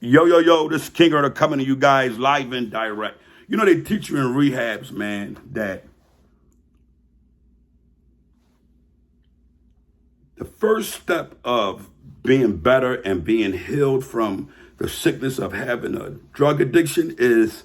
Yo, yo, yo, this is Kingearner coming to you guys live and direct. You know, they teach you in rehabs, man, that the first step of being better and being healed from the sickness of having a drug addiction is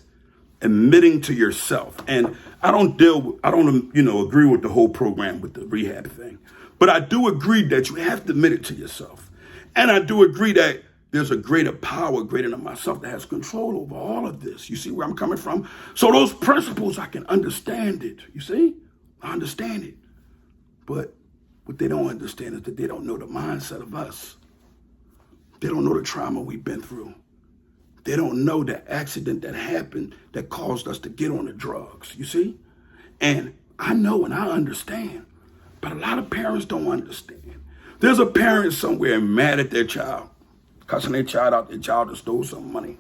admitting to yourself. And I don't, agree with the whole program with the rehab thing, but I do agree that you have to admit it to yourself. And I do agree that there's a greater power greater than myself that has control over all of this. You see where I'm coming from? So those principles, I can understand it. You see? I understand it. But what they don't understand is that they don't know the mindset of us. They don't know the trauma we've been through. They don't know the accident that happened that caused us to get on the drugs, you see? And I know and I understand, but a lot of parents don't understand. There's a parent somewhere mad at their child, cussing their child out, their child that stole some money.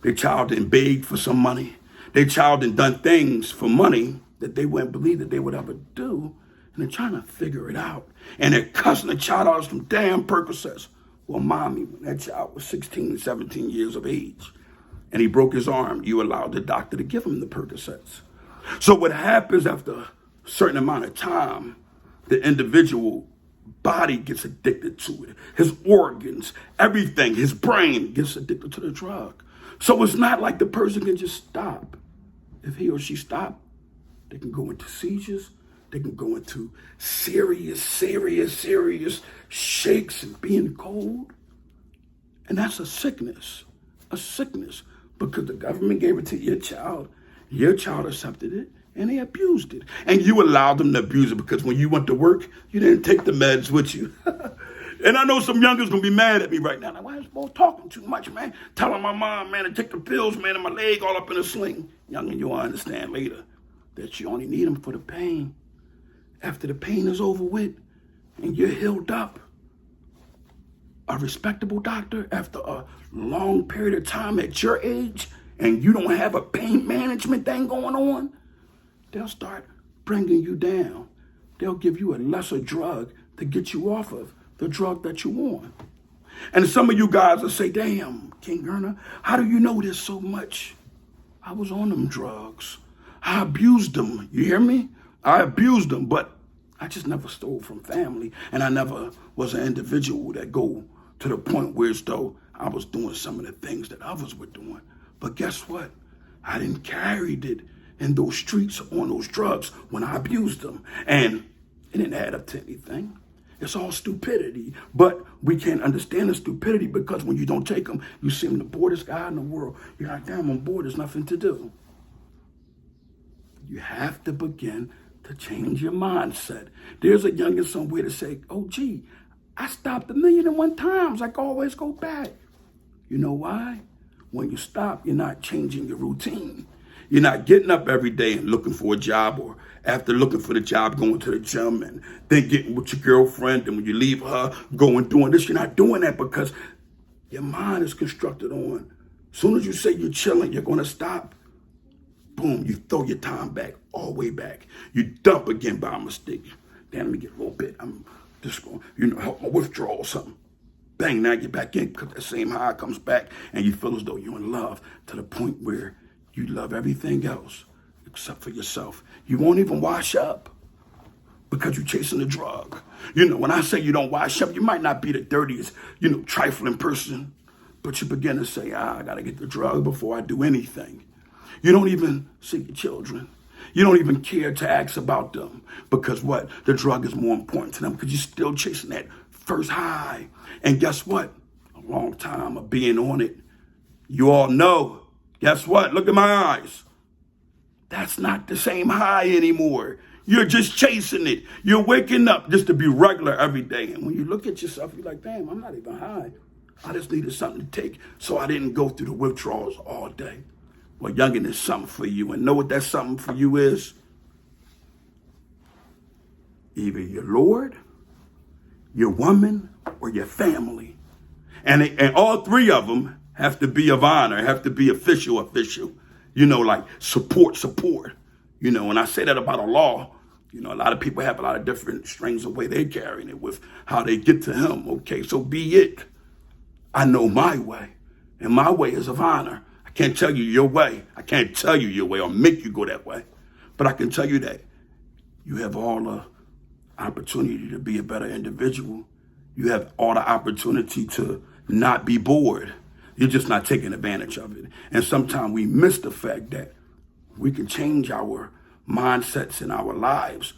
Their child done begged for some money. Their child done things for money that they wouldn't believe that they would ever do. And they're trying to figure it out. And they're cussing the child out of some damn Percocets. Well, mommy, when that child was 16, 17 years of age, and he broke his arm, you allowed the doctor to give him the Percocets. So what happens after a certain amount of time, the individual body gets addicted to it. His organs, everything, his brain gets addicted to the drug. So it's not like the person can just stop. If he or she stop, they can go into seizures. They can go into serious shakes and being cold. And that's a sickness, because the government gave it to your child accepted it, and they abused it. And you allowed them to abuse it because when you went to work, you didn't take the meds with you. And I know some youngers gonna be mad at me right now. Like, why is this boy talking too much, man? Telling my mom, man, to take the pills, man, and my leg all up in a sling. Youngin', you'll understand later that you only need them for the pain. After the pain is over with and you're healed up, a respectable doctor, after a long period of time at your age, and you don't have a pain management thing going on, they'll start bringing you down. They'll give you a lesser drug to get you off of the drug that you want. And some of you guys will say, damn, Kingearner, how do you know this so much? I was on them drugs. I abused them. You hear me? I abused them, but I just never stole from family. And I never was an individual that go to the point where as though I was doing some of the things that others were doing. But guess what? I didn't carry it in those streets on those drugs when I abused them. And it didn't add up to anything. It's all stupidity. But we can't understand the stupidity because when you don't take them, you seem the boredest guy in the world. You're like, damn, I'm bored, there's nothing to do. You have to begin to change your mindset. There's a youngin' somewhere to say, oh, gee, I stopped 1,000,001 times. I can always go back. You know why? When you stop, you're not changing your routine. You're not getting up every day and looking for a job, or after looking for the job, going to the gym and then getting with your girlfriend. And when you leave her, going doing this, you're not doing that because your mind is constructed on, as soon as you say you're chilling, you're going to stop. Boom, you throw your time back, all the way back. You dump again by mistake. Damn, let me get a little bit. I'm just going, help my withdrawal or something. Bang, now you're back in because that same high comes back and you feel as though you're in love to the point where you love everything else except for yourself. You won't even wash up because you're chasing the drug. When I say you don't wash up, you might not be the dirtiest, trifling person, but you begin to say, I got to get the drug before I do anything. You don't even see your children. You don't even care to ask about them because what? The drug is more important to them because you're still chasing that first high. And guess what? A long time of being on it, you all know. Guess what? Look at my eyes. That's not the same high anymore. You're just chasing it. You're waking up just to be regular every day. And when you look at yourself, you're like, damn, I'm not even high. I just needed something to take so I didn't go through the withdrawals all day. Well, youngin' is something for you. And know what that something for you is? Either your Lord, your woman, or your family. And all three of them have to be of honor, have to be official. Like support. And I say that about a law. A lot of people have a lot of different strings of way they're carrying it with how they get to him. Okay, so be it. I know my way. And my way is of honor. I can't tell you your way. I can't tell you your way or make you go that way. But I can tell you that you have all the opportunity to be a better individual. You have all the opportunity to not be bored. You're just not taking advantage of it. And sometimes we miss the fact that we can change our mindsets in our lives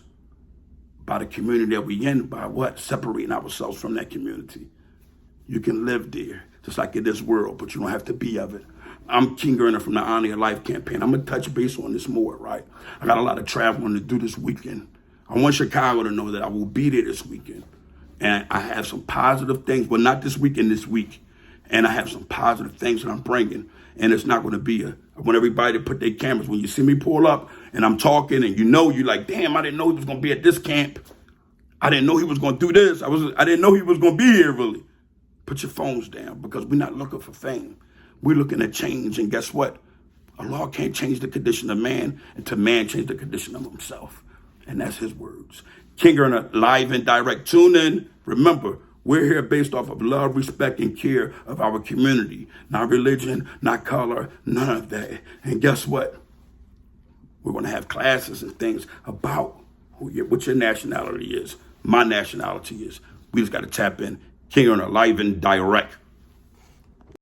by the community that we're in, by what? Separating ourselves from that community. You can live there, just like in this world, but you don't have to be of it. I'm Kingearner from the Honor Your Life campaign. I'm going to touch base on this more, right? I got a lot of traveling to do this weekend. I want Chicago to know that I will be there this weekend. And I have some positive things, but not this weekend, this week. And I have some positive things that I'm bringing. And it's not going to be I want everybody to put their cameras. When you see me pull up and I'm talking and you're like, damn, I didn't know he was going to be at this camp. I didn't know he was going to do this. I didn't know he was going to be here, really. Put your phones down, because we're not looking for fame. We're looking at change. And guess what? Allah can't change the condition of man until man change the condition of himself. And that's his words. Kingearner, live and direct. Tune in. Remember, we're here based off of love, respect, and care of our community. Not religion, not color, none of that. And guess what? We're going to have classes and things about what your nationality is. My nationality is. We just got to tap in. Kingearner, live and direct.